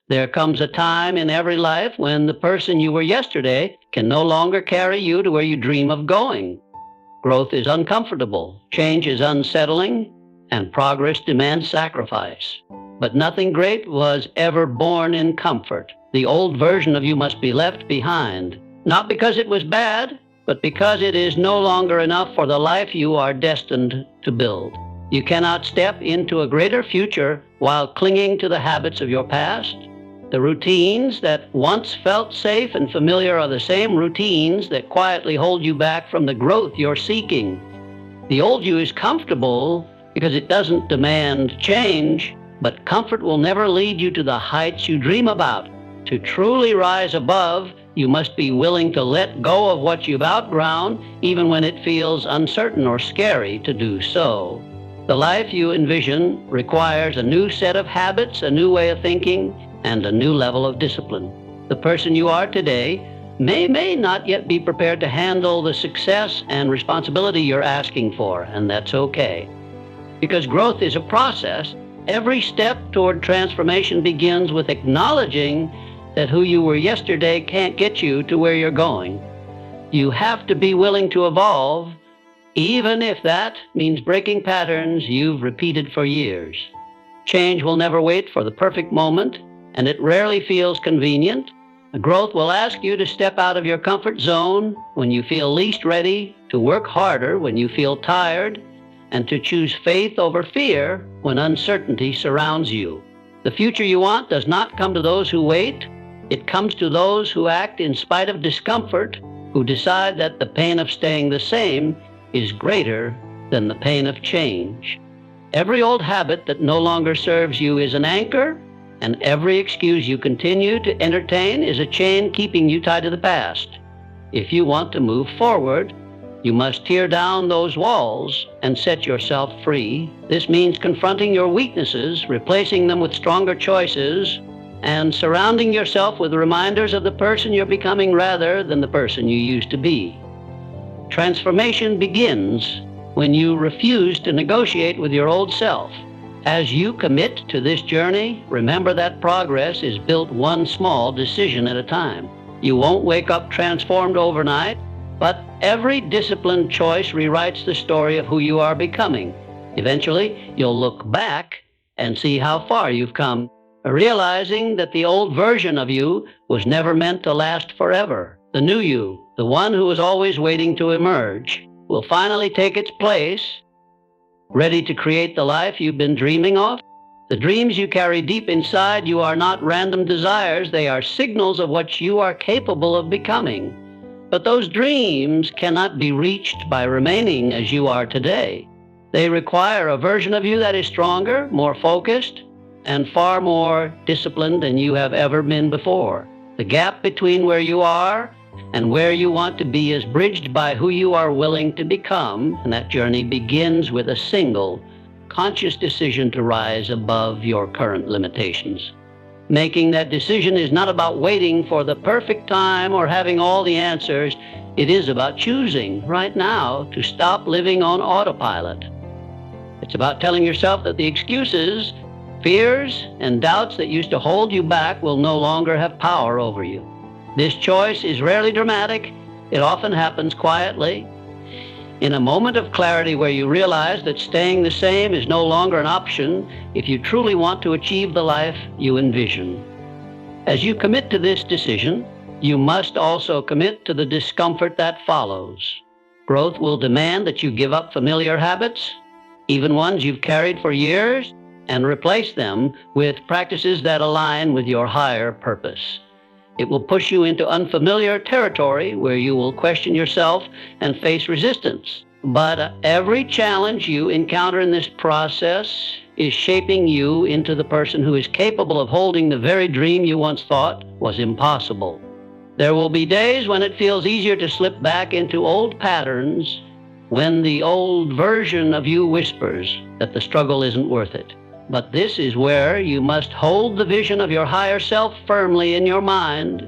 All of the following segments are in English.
There comes a time in every life when the person you were yesterday can no longer carry you to where you dream of going. Growth is uncomfortable, change is unsettling, and progress demands sacrifice. But nothing great was ever born in comfort. The old version of you must be left behind, not because it was bad, but because it is no longer enough for the life you are destined to build. You cannot step into a greater future while clinging to the habits of your past. The routines that once felt safe and familiar are the same routines that quietly hold you back from the growth you're seeking. The old you is comfortable because it doesn't demand change, but comfort will never lead you to the heights you dream about. To truly rise above, you must be willing to let go of what you've outgrown, even when it feels uncertain or scary to do so. The life you envision requires a new set of habits, a new way of thinking, and a new level of discipline. The person you are today may not yet be prepared to handle the success and responsibility you're asking for, and that's okay. Because growth is a process, every step toward transformation begins with acknowledging that who you were yesterday can't get you to where you're going. You have to be willing to evolve, even if that means breaking patterns you've repeated for years. Change will never wait for the perfect moment, and it rarely feels convenient. Growth will ask you to step out of your comfort zone when you feel least ready, to work harder when you feel tired, and to choose faith over fear when uncertainty surrounds you. The future you want does not come to those who wait. It comes to those who act in spite of discomfort, who decide that the pain of staying the same is greater than the pain of change. Every old habit that no longer serves you is an anchor, and every excuse you continue to entertain is a chain keeping you tied to the past. If you want to move forward, you must tear down those walls and set yourself free. This means confronting your weaknesses, replacing them with stronger choices, and surrounding yourself with reminders of the person you're becoming rather than the person you used to be. Transformation begins when you refuse to negotiate with your old self. As you commit to this journey, remember that progress is built one small decision at a time. You won't wake up transformed overnight, but every disciplined choice rewrites the story of who you are becoming. Eventually, you'll look back and see how far you've come, realizing that the old version of you was never meant to last forever. The new you, the one who was always waiting to emerge, will finally take its place, ready to create the life you've been dreaming of. The dreams you carry deep inside you are not random desires, they are signals of what you are capable of becoming. But those dreams cannot be reached by remaining as you are today. They require a version of you that is stronger, more focused, and far more disciplined than you have ever been before. The gap between where you are and where you want to be is bridged by who you are willing to become, and that journey begins with a single, conscious decision to rise above your current limitations. Making that decision is not about waiting for the perfect time or having all the answers. It is about choosing right now to stop living on autopilot. It's about telling yourself that the excuses, fears, and doubts that used to hold you back will no longer have power over you. This choice is rarely dramatic. It often happens quietly, in a moment of clarity where you realize that staying the same is no longer an option if you truly want to achieve the life you envision. As you commit to this decision, you must also commit to the discomfort that follows. Growth will demand that you give up familiar habits, even ones you've carried for years, and replace them with practices that align with your higher purpose. It will push you into unfamiliar territory where you will question yourself and face resistance. But every challenge you encounter in this process is shaping you into the person who is capable of holding the very dream you once thought was impossible. There will be days when it feels easier to slip back into old patterns, when the old version of you whispers that the struggle isn't worth it. But this is where you must hold the vision of your higher self firmly in your mind.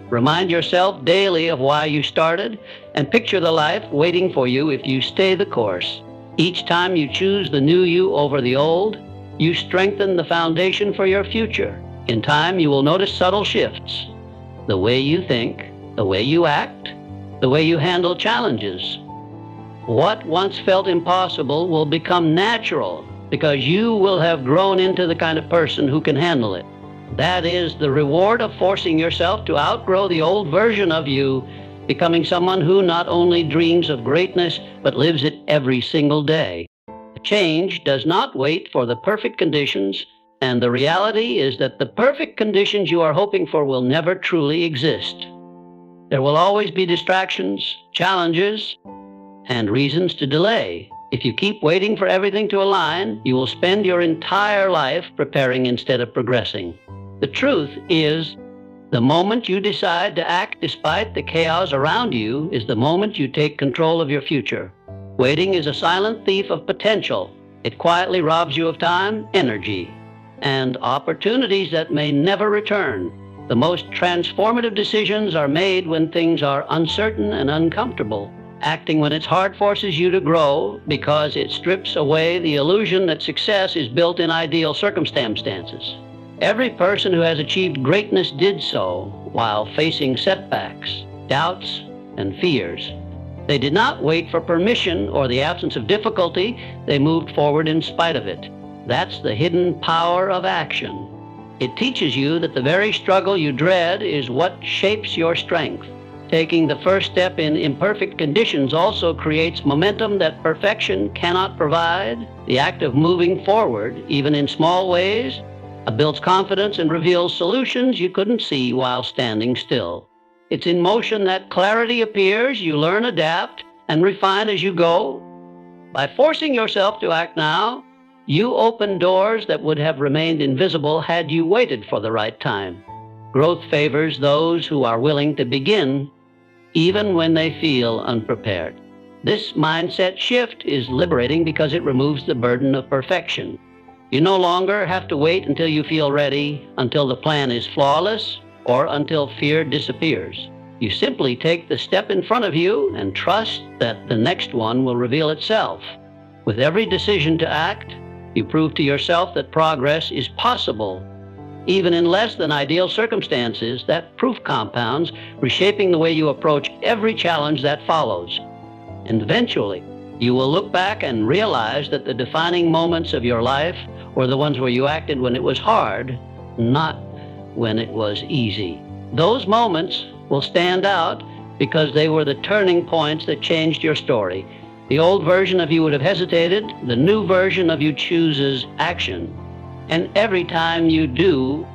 Remind yourself daily of why you started, and picture the life waiting for you if you stay the course. Each time you choose the new you over the old, you strengthen the foundation for your future. In time, you will notice subtle shifts. The way you think, the way you act, the way you handle challenges. What once felt impossible will become natural because you will have grown into the kind of person who can handle it. That is the reward of forcing yourself to outgrow the old version of you, becoming someone who not only dreams of greatness, but lives it every single day. Change does not wait for the perfect conditions, and the reality is that the perfect conditions you are hoping for will never truly exist. There will always be distractions, challenges, and reasons to delay. If you keep waiting for everything to align, you will spend your entire life preparing instead of progressing. The truth is, the moment you decide to act despite the chaos around you is the moment you take control of your future. Waiting is a silent thief of potential. It quietly robs you of time, energy, and opportunities that may never return. The most transformative decisions are made when things are uncertain and uncomfortable. Acting when it's hard forces you to grow because it strips away the illusion that success is built in ideal circumstances. Every person who has achieved greatness did so while facing setbacks, doubts, and fears. They did not wait for permission or the absence of difficulty. They moved forward in spite of it. That's the hidden power of action. It teaches you that the very struggle you dread is what shapes your strength. Taking the first step in imperfect conditions also creates momentum that perfection cannot provide. The act of moving forward, even in small ways, builds confidence and reveals solutions you couldn't see while standing still. It's in motion that clarity appears. You learn, adapt, and refine as you go. By forcing yourself to act now, you open doors that would have remained invisible had you waited for the right time. Growth favors those who are willing to begin, even when they feel unprepared. This mindset shift is liberating because it removes the burden of perfection. You no longer have to wait until you feel ready, until the plan is flawless, or until fear disappears. You simply take the step in front of you and trust that the next one will reveal itself. With every decision to act, you prove to yourself that progress is possible. Even in less than ideal circumstances, that proof compounds, reshaping the way you approach every challenge that follows. And eventually, you will look back and realize that the defining moments of your life were the ones where you acted when it was hard, not when it was easy. Those moments will stand out because they were the turning points that changed your story. The old version of you would have hesitated. The new version of you chooses action. And every time you do,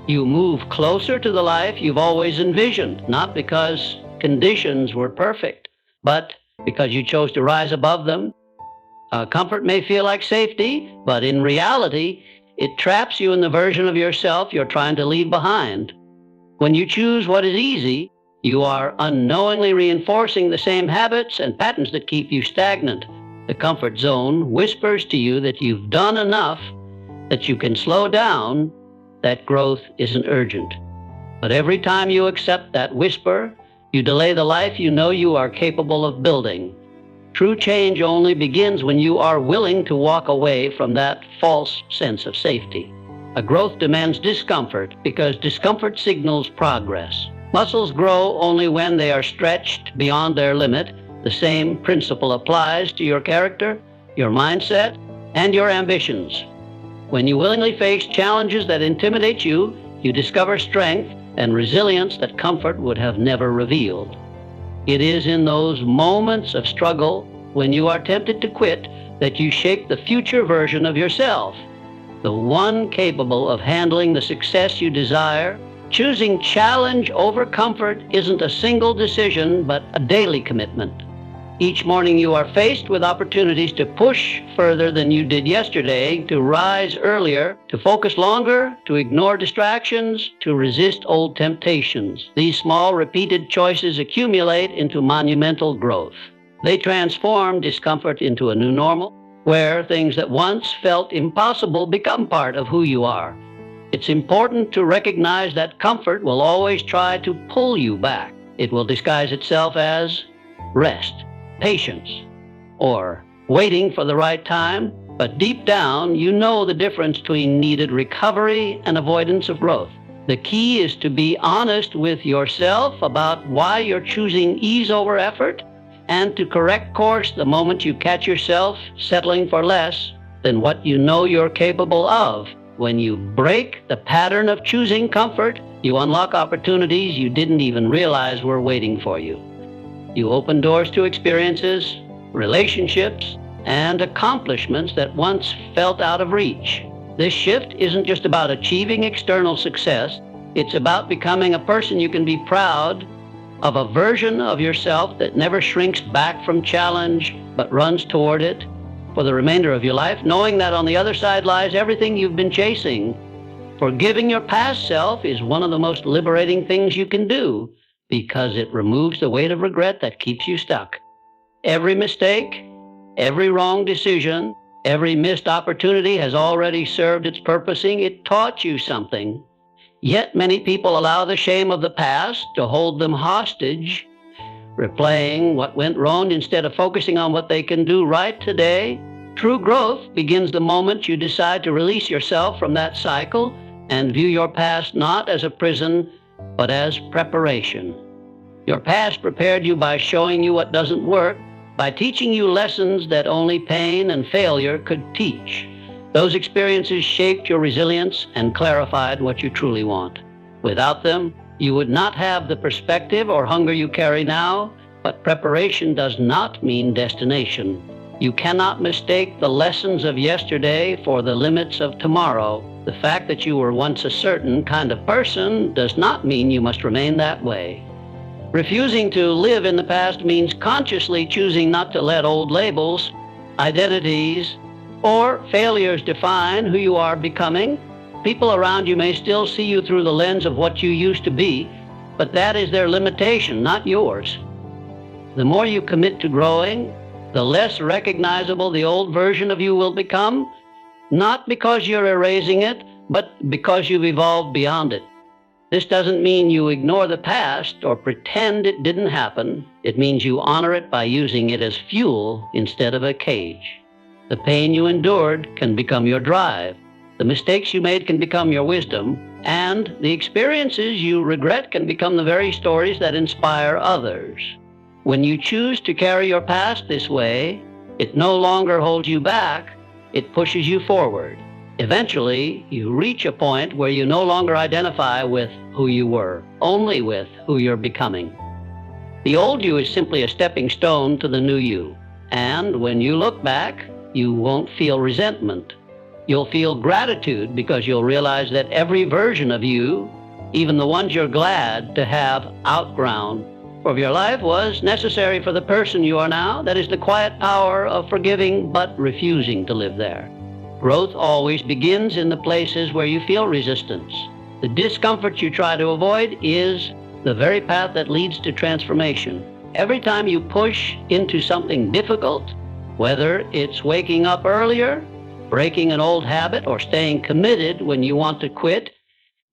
you move closer to the life you've always envisioned, not because conditions were perfect, but because you chose to rise above them. Comfort may feel like safety, but in reality, it traps you in the version of yourself you're trying to leave behind. When you choose what is easy, you are unknowingly reinforcing the same habits and patterns that keep you stagnant. The comfort zone whispers to you that you've done enough, that you can slow down, that growth isn't urgent. But every time you accept that whisper, you delay the life you know you are capable of building. True change only begins when you are willing to walk away from that false sense of safety. A growth demands discomfort because discomfort signals progress. Muscles grow only when they are stretched beyond their limit. The same principle applies to your character, your mindset, and your ambitions. When you willingly face challenges that intimidate you, you discover strength and resilience that comfort would have never revealed. It is in those moments of struggle, when you are tempted to quit, that you shape the future version of yourself, the one capable of handling the success you desire. Choosing challenge over comfort isn't a single decision, but a daily commitment. Each morning you are faced with opportunities to push further than you did yesterday, to rise earlier, to focus longer, to ignore distractions, to resist old temptations. These small, repeated choices accumulate into monumental growth. They transform discomfort into a new normal, where things that once felt impossible become part of who you are. It's important to recognize that comfort will always try to pull you back. It will disguise itself as rest, patience, or waiting for the right time. But deep down, you know the difference between needed recovery and avoidance of growth. The key is to be honest with yourself about why you're choosing ease over effort, and to correct course the moment you catch yourself settling for less than what you know you're capable of. When you break the pattern of choosing comfort, you unlock opportunities you didn't even realize were waiting for you. You open doors to experiences, relationships, and accomplishments that once felt out of reach. This shift isn't just about achieving external success. It's about becoming a person you can be proud of, a version of yourself that never shrinks back from challenge, but runs toward it for the remainder of your life, knowing that on the other side lies everything you've been chasing. Forgiving your past self is one of the most liberating things you can do, because it removes the weight of regret that keeps you stuck. Every mistake, every wrong decision, every missed opportunity has already served its purposing. It taught you something. Yet many people allow the shame of the past to hold them hostage, replaying what went wrong instead of focusing on what they can do right today. True growth begins the moment you decide to release yourself from that cycle and view your past not as a prison, but as preparation. Your past prepared you by showing you what doesn't work, by teaching you lessons that only pain and failure could teach. Those experiences shaped your resilience and clarified what you truly want. Without them, you would not have the perspective or hunger you carry now, but preparation does not mean destination. You cannot mistake the lessons of yesterday for the limits of tomorrow. The fact that you were once a certain kind of person does not mean you must remain that way. Refusing to live in the past means consciously choosing not to let old labels, identities, or failures define who you are becoming. People around you may still see you through the lens of what you used to be, but that is their limitation, not yours. The more you commit to growing, the less recognizable the old version of you will become, not because you're erasing it, but because you've evolved beyond it. This doesn't mean you ignore the past or pretend it didn't happen. It means you honor it by using it as fuel instead of a cage. The pain you endured can become your drive. The mistakes you made can become your wisdom, and the experiences you regret can become the very stories that inspire others. When you choose to carry your past this way, it no longer holds you back, it pushes you forward. Eventually, you reach a point where you no longer identify with who you were, only with who you're becoming. The old you is simply a stepping stone to the new you, and when you look back, you won't feel resentment. You'll feel gratitude, because you'll realize that every version of you, even the ones you're glad to have outgrown, of your life was necessary for the person you are now. That is the quiet power of forgiving but refusing to live there. Growth always begins in the places where you feel resistance. The discomfort you try to avoid is the very path that leads to transformation. Every time you push into something difficult, whether it's waking up earlier, breaking an old habit, or staying committed when you want to quit,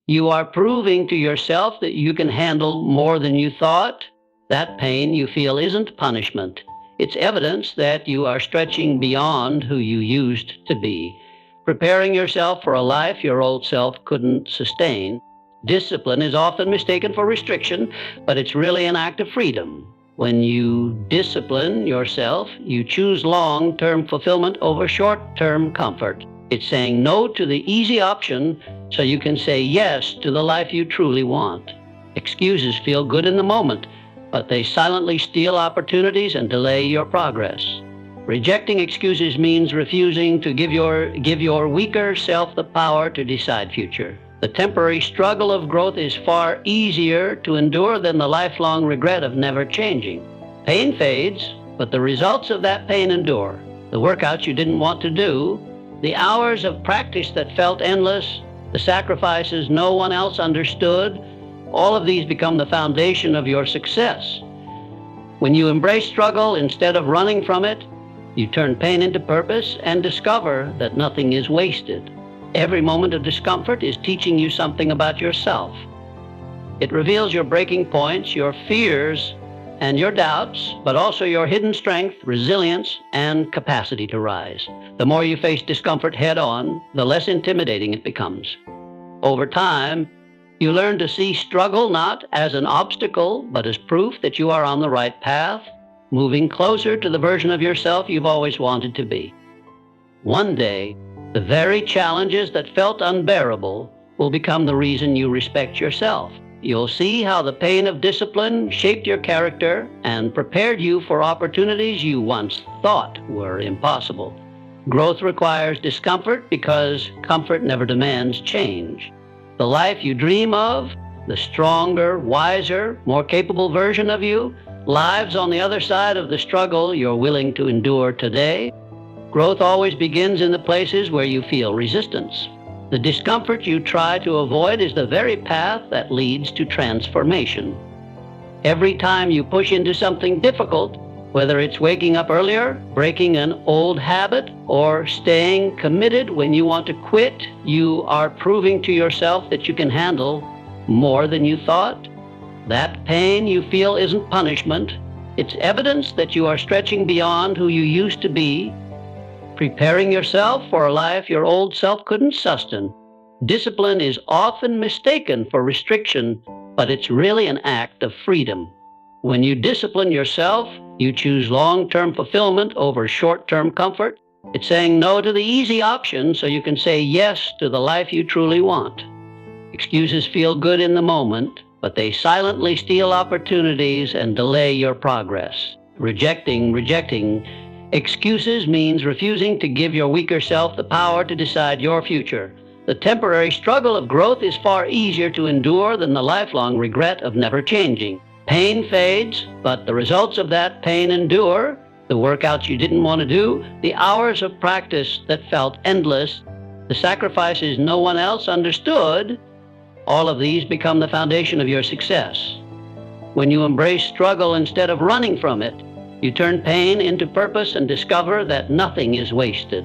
you are proving to yourself that you can handle more than you thought. That pain you feel isn't punishment. It's evidence that you are stretching beyond who you used to be, preparing yourself for a life your old self couldn't sustain. Discipline is often mistaken for restriction, but it's really an act of freedom. When you discipline yourself, you choose long-term fulfillment over short-term comfort. It's saying no to the easy option so you can say yes to the life you truly want. Excuses feel good in the moment, but they silently steal opportunities and delay your progress. Rejecting excuses means refusing to give your weaker self the power to decide future. The temporary struggle of growth is far easier to endure than the lifelong regret of never changing. Pain fades, but the results of that pain endure. The workouts you didn't want to do, the hours of practice that felt endless, the sacrifices no one else understood, all of these become the foundation of your success. When you embrace struggle instead of running from it, you turn pain into purpose and discover that nothing is wasted. Every moment of discomfort is teaching you something about yourself. It reveals your breaking points, your fears, and your doubts, but also your hidden strength, resilience, and capacity to rise. The more you face discomfort head on, the less intimidating it becomes. Over time, you learn to see struggle not as an obstacle, but as proof that you are on the right path, moving closer to the version of yourself you've always wanted to be. One day, the very challenges that felt unbearable will become the reason you respect yourself. You'll see how the pain of discipline shaped your character and prepared you for opportunities you once thought were impossible. Growth requires discomfort because comfort never demands change. The life you dream of, the stronger, wiser, more capable version of you, lives on the other side of the struggle you're willing to endure today. Growth always begins in the places where you feel resistance. The discomfort you try to avoid is the very path that leads to transformation. Every time you push into something difficult, whether it's waking up earlier, breaking an old habit, or staying committed when you want to quit, you are proving to yourself that you can handle more than you thought. That pain you feel isn't punishment. It's evidence that you are stretching beyond who you used to be, preparing yourself for a life your old self couldn't sustain. Discipline is often mistaken for restriction, but it's really an act of freedom. When you discipline yourself, you choose long-term fulfillment over short-term comfort. It's saying no to the easy option so you can say yes to the life you truly want. Excuses feel good in the moment, but they silently steal opportunities and delay your progress. Rejecting excuses means refusing to give your weaker self the power to decide your future. The temporary struggle of growth is far easier to endure than the lifelong regret of never changing. Pain fades, but the results of that pain endure. The workouts you didn't want to do, the hours of practice that felt endless, the sacrifices no one else understood, all of these become the foundation of your success. When you embrace struggle instead of running from it, you turn pain into purpose and discover that nothing is wasted.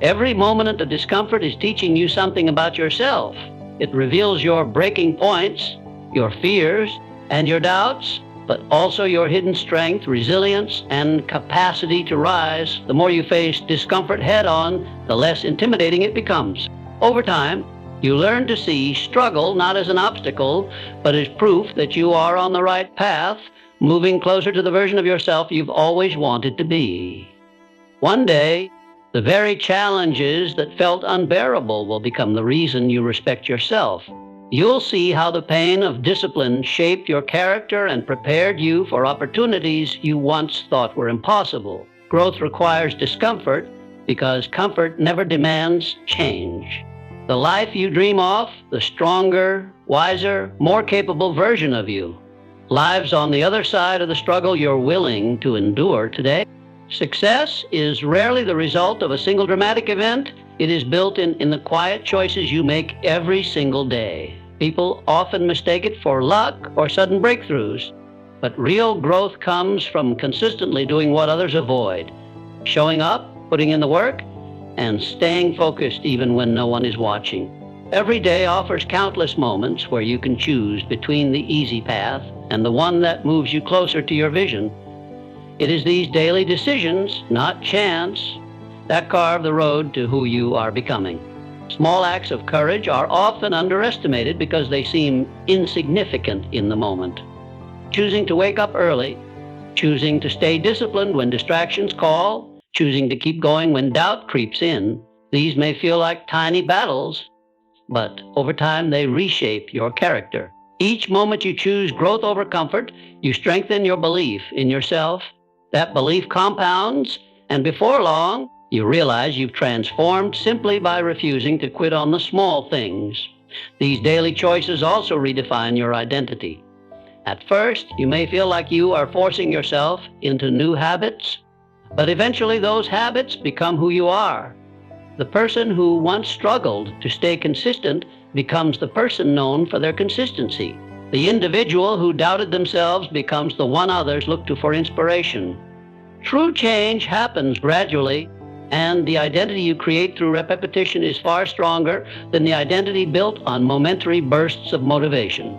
Every moment of discomfort is teaching you something about yourself. It reveals your breaking points, your fears, and your doubts, but also your hidden strength, resilience, and capacity to rise. The more you face discomfort head on, the less intimidating it becomes. Over time, you learn to see struggle not as an obstacle, but as proof that you are on the right path, moving closer to the version of yourself you've always wanted to be. One day, the very challenges that felt unbearable will become the reason you respect yourself. You'll see how the pain of discipline shaped your character and prepared you for opportunities you once thought were impossible. Growth requires discomfort because comfort never demands change. The life you dream of, the stronger, wiser, more capable version of you, lives on the other side of the struggle you're willing to endure today. Success is rarely the result of a single dramatic event. It is built in the quiet choices you make every single day. People often mistake it for luck or sudden breakthroughs, but real growth comes from consistently doing what others avoid, showing up, putting in the work, and staying focused even when no one is watching. Every day offers countless moments where you can choose between the easy path and the one that moves you closer to your vision. It is these daily decisions, not chance, that carve the road to who you are becoming. Small acts of courage are often underestimated because they seem insignificant in the moment. Choosing to wake up early, choosing to stay disciplined when distractions call, choosing to keep going when doubt creeps in, these may feel like tiny battles, but over time they reshape your character. Each moment you choose growth over comfort, you strengthen your belief in yourself. That belief compounds, and before long, you realize you've transformed simply by refusing to quit on the small things. These daily choices also redefine your identity. At first, you may feel like you are forcing yourself into new habits, but eventually those habits become who you are. The person who once struggled to stay consistent becomes the person known for their consistency. The individual who doubted themselves becomes the one others look to for inspiration. True change happens gradually, and the identity you create through repetition is far stronger than the identity built on momentary bursts of motivation.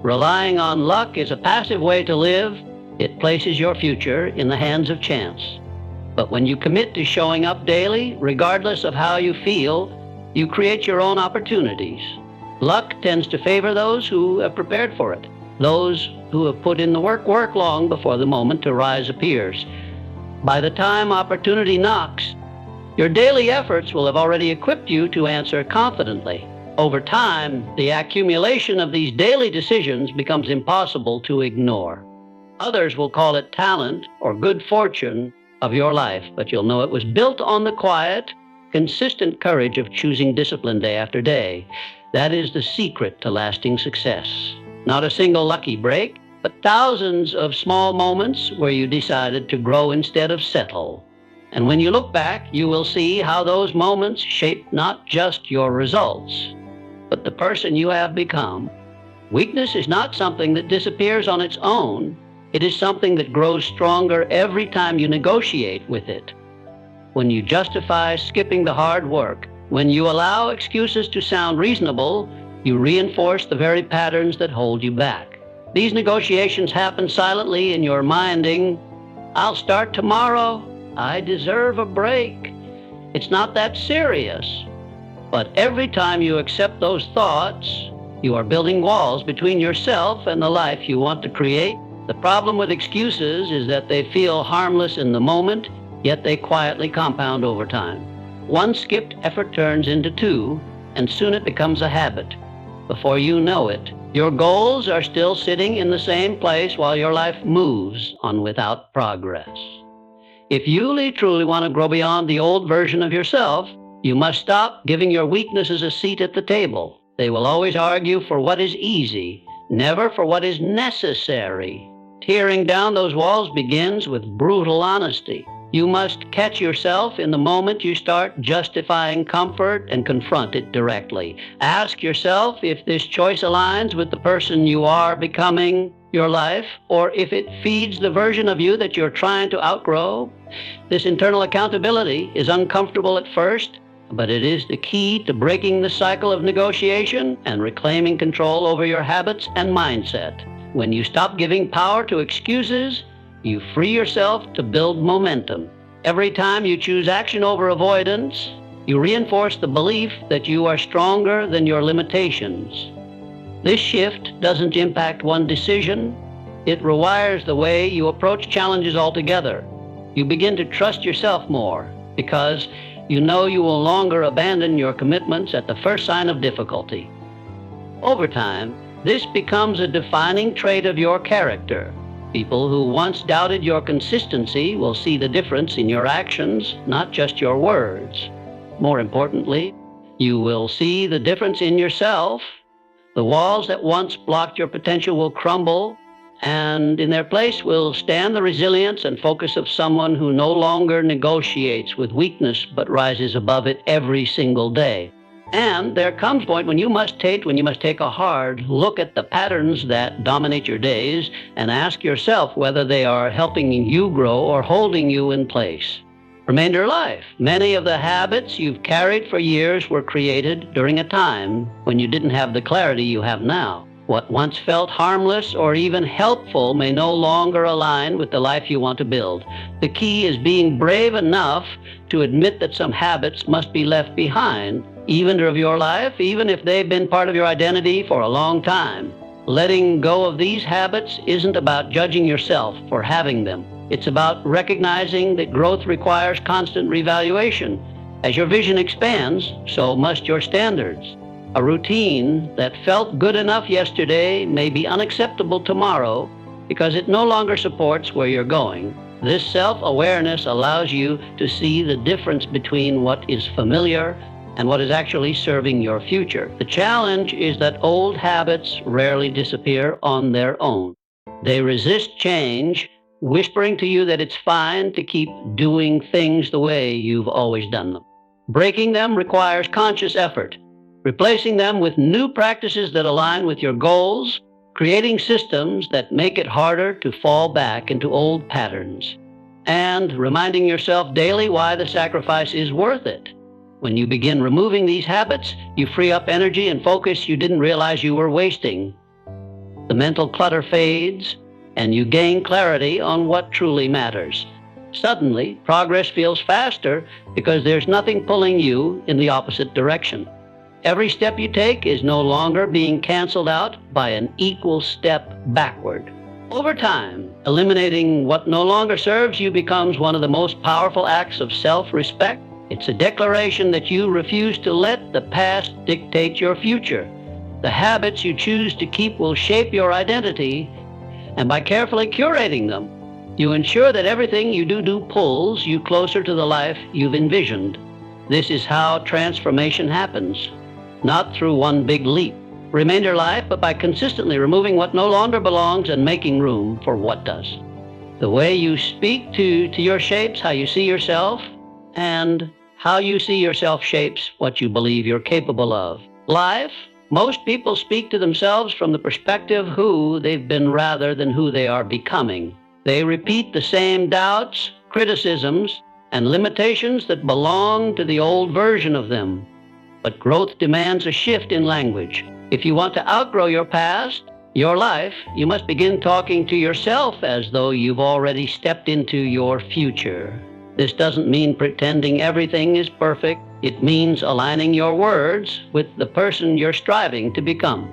Relying on luck is a passive way to live. It places your future in the hands of chance. But when you commit to showing up daily, regardless of how you feel, you create your own opportunities. Luck tends to favor those who have prepared for it. Those who have put in the work long before the moment to rise appears. By the time opportunity knocks, your daily efforts will have already equipped you to answer confidently. Over time, the accumulation of these daily decisions becomes impossible to ignore. Others will call it talent or good fortune of your life, but you'll know it was built on the quiet, consistent courage of choosing discipline day after day. That is the secret to lasting success. Not a single lucky break, but thousands of small moments where you decided to grow instead of settle. And when you look back, you will see how those moments shaped not just your results, but the person you have become. Weakness is not something that disappears on its own. It is something that grows stronger every time you negotiate with it. When you justify skipping the hard work, when you allow excuses to sound reasonable, you reinforce the very patterns that hold you back. These negotiations happen silently in your minding. I'll start tomorrow. I deserve a break. It's not that serious. But every time you accept those thoughts, you are building walls between yourself and the life you want to create. The problem with excuses is that they feel harmless in the moment, yet they quietly compound over time. One skipped effort turns into two, and soon it becomes a habit. Before you know it, your goals are still sitting in the same place while your life moves on without progress. If you truly want to grow beyond the old version of yourself, you must stop giving your weaknesses a seat at the table. They will always argue for what is easy, never for what is necessary. Tearing down those walls begins with brutal honesty. You must catch yourself in the moment you start justifying comfort and confront it directly. Ask yourself if this choice aligns with the person you are becoming, your life, or if it feeds the version of you that you're trying to outgrow. This internal accountability is uncomfortable at first, but it is the key to breaking the cycle of negotiation and reclaiming control over your habits and mindset. When you stop giving power to excuses, you free yourself to build momentum. Every time you choose action over avoidance, you reinforce the belief that you are stronger than your limitations. This shift doesn't impact one decision. It rewires the way you approach challenges altogether. You begin to trust yourself more because you know you will no longer abandon your commitments at the first sign of difficulty. Over time, this becomes a defining trait of your character. People who once doubted your consistency will see the difference in your actions, not just your words. More importantly, you will see the difference in yourself. The walls that once blocked your potential will crumble, and in their place will stand the resilience and focus of someone who no longer negotiates with weakness but rises above it every single day. And there comes a point when you must take a hard look at the patterns that dominate your days and ask yourself whether they are helping you grow or holding you in place. Remainder life. Many of the habits you've carried for years were created during a time when you didn't have the clarity you have now. What once felt harmless or even helpful may no longer align with the life you want to build. The key is being brave enough to admit that some habits must be left behind, even of your life, even if they've been part of your identity for a long time. Letting go of these habits isn't about judging yourself for having them. It's about recognizing that growth requires constant reevaluation. As your vision expands, so must your standards. A routine that felt good enough yesterday may be unacceptable tomorrow because it no longer supports where you're going. This self-awareness allows you to see the difference between what is familiar and what is actually serving your future. The challenge is that old habits rarely disappear on their own. They resist change, whispering to you that it's fine to keep doing things the way you've always done them. Breaking them requires conscious effort. Replacing them with new practices that align with your goals, creating systems that make it harder to fall back into old patterns, and reminding yourself daily why the sacrifice is worth it. When you begin removing these habits, you free up energy and focus you didn't realize you were wasting. The mental clutter fades, and you gain clarity on what truly matters. Suddenly, progress feels faster because there's nothing pulling you in the opposite direction. Every step you take is no longer being canceled out by an equal step backward. Over time, eliminating what no longer serves you becomes one of the most powerful acts of self-respect. It's a declaration that you refuse to let the past dictate your future. The habits you choose to keep will shape your identity, and by carefully curating them, you ensure that everything you do pulls you closer to the life you've envisioned. This is how transformation happens, not through one big leap, remainder life, but by consistently removing what no longer belongs and making room for what does. The way you speak to your shapes how you see yourself, and how you see yourself shapes what you believe you're capable of. Life, most people speak to themselves from the perspective who they've been rather than who they are becoming. They repeat the same doubts, criticisms, and limitations that belong to the old version of them. But growth demands a shift in language. If you want to outgrow your past, your life, you must begin talking to yourself as though you've already stepped into your future. This doesn't mean pretending everything is perfect. It means aligning your words with the person you're striving to become.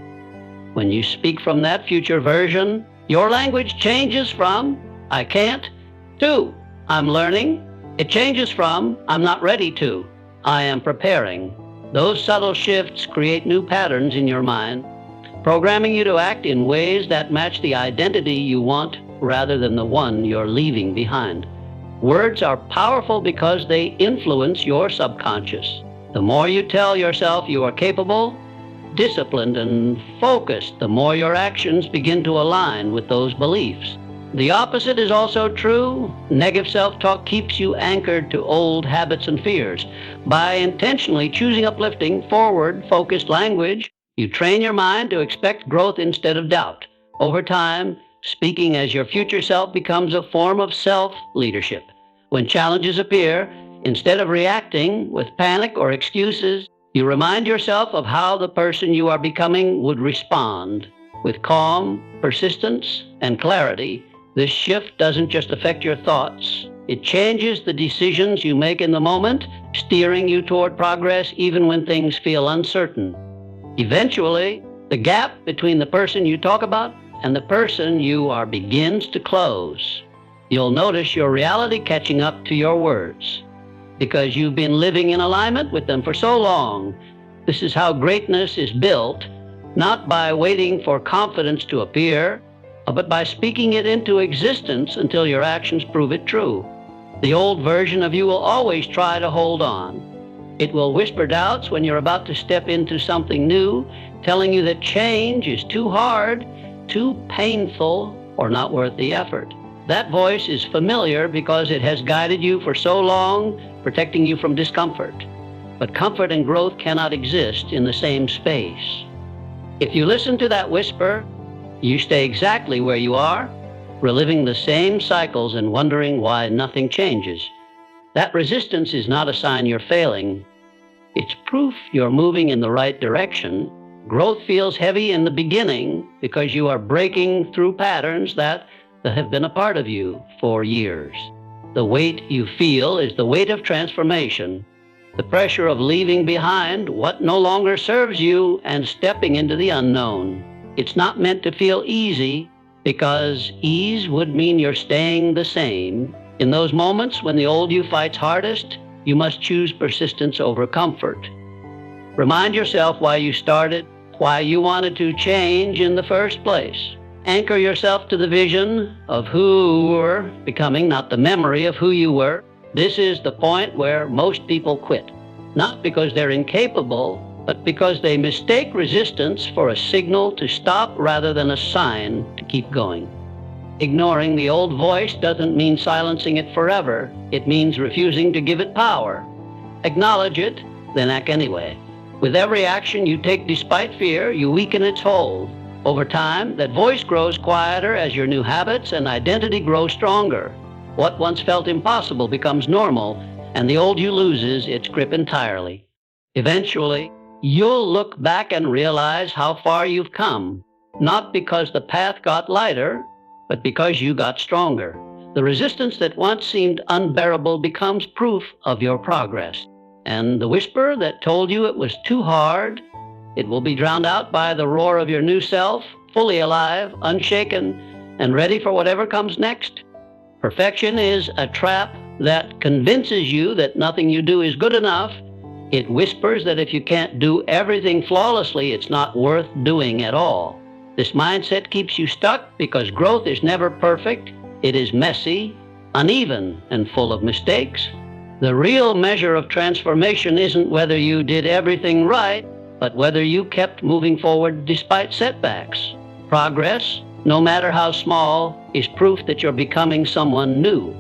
When you speak from that future version, your language changes from, I can't, to, I'm learning. It changes from, I'm not ready to, I am preparing. Those subtle shifts create new patterns in your mind, programming you to act in ways that match the identity you want rather than the one you're leaving behind. Words are powerful because they influence your subconscious. The more you tell yourself you are capable, disciplined, and focused, the more your actions begin to align with those beliefs. The opposite is also true. Negative self-talk keeps you anchored to old habits and fears. By intentionally choosing uplifting, forward-focused language, you train your mind to expect growth instead of doubt. Over time, speaking as your future self becomes a form of self-leadership. When challenges appear, instead of reacting with panic or excuses, you remind yourself of how the person you are becoming would respond. With calm, persistence, and clarity, this shift doesn't just affect your thoughts. It changes the decisions you make in the moment, steering you toward progress even when things feel uncertain. Eventually, the gap between the person you talk about and the person you are begins to close. You'll notice your reality catching up to your words because you've been living in alignment with them for so long. This is how greatness is built, not by waiting for confidence to appear, but by speaking it into existence until your actions prove it true. The old version of you will always try to hold on. It will whisper doubts when you're about to step into something new, telling you that change is too hard, too painful, or not worth the effort. That voice is familiar because it has guided you for so long, protecting you from discomfort. But comfort and growth cannot exist in the same space. If you listen to that whisper, you stay exactly where you are, reliving the same cycles and wondering why nothing changes. That resistance is not a sign you're failing. It's proof you're moving in the right direction. Growth feels heavy in the beginning because you are breaking through patterns that have been a part of you for years. The weight you feel is the weight of transformation, the pressure of leaving behind what no longer serves you and stepping into the unknown. It's not meant to feel easy because ease would mean you're staying the same. In those moments when the old you fights hardest, you must choose persistence over comfort. Remind yourself why you started, why you wanted to change in the first place. Anchor yourself to the vision of who you were becoming, not the memory of who you were. This is the point where most people quit, not because they're incapable, but because they mistake resistance for a signal to stop rather than a sign to keep going. Ignoring the old voice doesn't mean silencing it forever. It means refusing to give it power. Acknowledge it, then act anyway. With every action you take despite fear, you weaken its hold. Over time, that voice grows quieter as your new habits and identity grow stronger. What once felt impossible becomes normal, and the old you loses its grip entirely. Eventually, you'll look back and realize how far you've come, not because the path got lighter, but because you got stronger. The resistance that once seemed unbearable becomes proof of your progress. And the whisper that told you it was too hard, it will be drowned out by the roar of your new self, fully alive, unshaken, and ready for whatever comes next. Perfection is a trap that convinces you that nothing you do is good enough. It whispers that if you can't do everything flawlessly, it's not worth doing at all. This mindset keeps you stuck because growth is never perfect. It is messy, uneven, and full of mistakes. The real measure of transformation isn't whether you did everything right, but whether you kept moving forward despite setbacks. Progress, no matter how small, is proof that you're becoming someone new.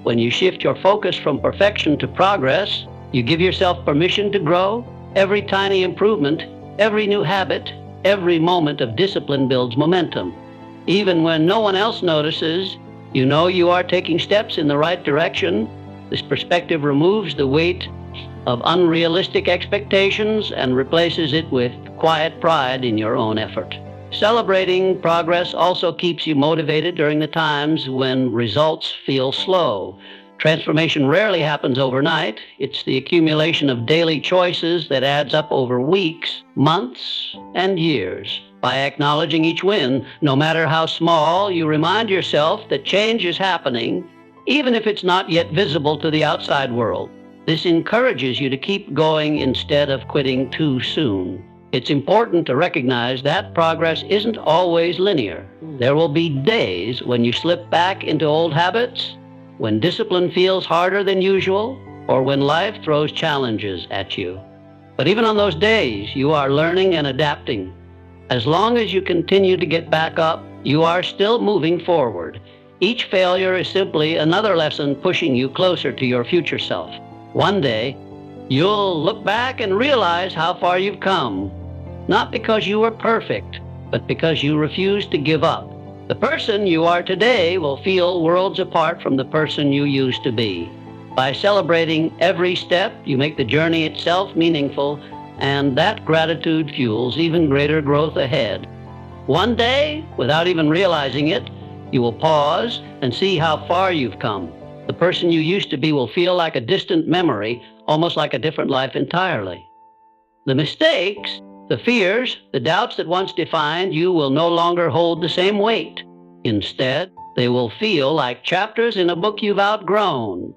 When you shift your focus from perfection to progress, you give yourself permission to grow. Every tiny improvement, every new habit, every moment of discipline builds momentum. Even when no one else notices, you know you are taking steps in the right direction. This perspective removes the weight of unrealistic expectations and replaces it with quiet pride in your own effort. Celebrating progress also keeps you motivated during the times when results feel slow. Transformation rarely happens overnight. It's the accumulation of daily choices that adds up over weeks, months, and years. By acknowledging each win, no matter how small, you remind yourself that change is happening, even if it's not yet visible to the outside world. This encourages you to keep going instead of quitting too soon. It's important to recognize that progress isn't always linear. There will be days when you slip back into old habits, when discipline feels harder than usual, or when life throws challenges at you. But even on those days, you are learning and adapting. As long as you continue to get back up, you are still moving forward. Each failure is simply another lesson pushing you closer to your future self. One day, you'll look back and realize how far you've come. Not because you were perfect, but because you refused to give up. The person you are today will feel worlds apart from the person you used to be. By celebrating every step, you make the journey itself meaningful, and that gratitude fuels even greater growth ahead. One day, without even realizing it, you will pause and see how far you've come. The person you used to be will feel like a distant memory, almost like a different life entirely. The mistakes, the fears, the doubts that once defined you will no longer hold the same weight. Instead, they will feel like chapters in a book you've outgrown,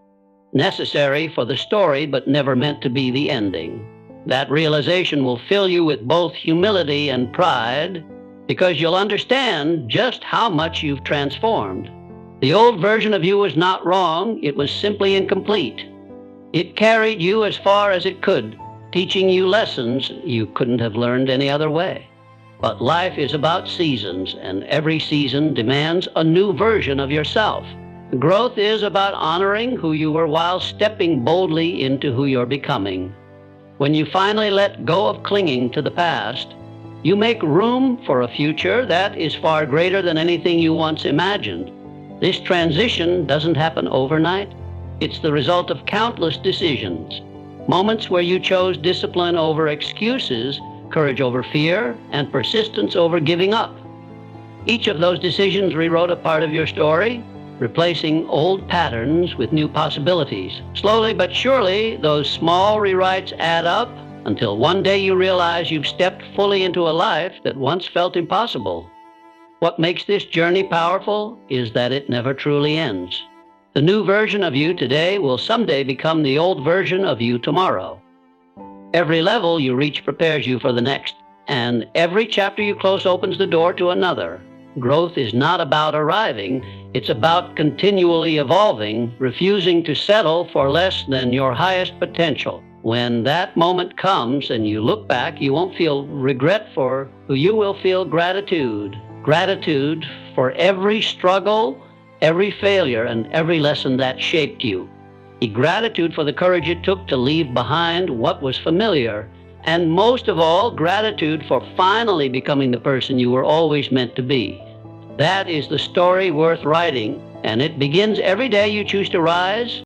necessary for the story but never meant to be the ending. That realization will fill you with both humility and pride because you'll understand just how much you've transformed. The old version of you was not wrong, it was simply incomplete. It carried you as far as it could, teaching you lessons you couldn't have learned any other way. But life is about seasons, and every season demands a new version of yourself. Growth is about honoring who you were while stepping boldly into who you're becoming. When you finally let go of clinging to the past, you make room for a future that is far greater than anything you once imagined. This transition doesn't happen overnight. It's the result of countless decisions. Moments where you chose discipline over excuses, courage over fear, and persistence over giving up. Each of those decisions rewrote a part of your story, replacing old patterns with new possibilities. Slowly but surely, those small rewrites add up until one day you realize you've stepped fully into a life that once felt impossible. What makes this journey powerful is that it never truly ends. The new version of you today will someday become the old version of you tomorrow. Every level you reach prepares you for the next, and every chapter you close opens the door to another. Growth is not about arriving, it's about continually evolving, refusing to settle for less than your highest potential. When that moment comes and you look back, you won't feel regret for who you will feel gratitude. Gratitude for every struggle, every failure, and every lesson that shaped you. Gratitude for the courage it took to leave behind what was familiar. And most of all, gratitude for finally becoming the person you were always meant to be. That is the story worth writing, and it begins every day you choose to rise,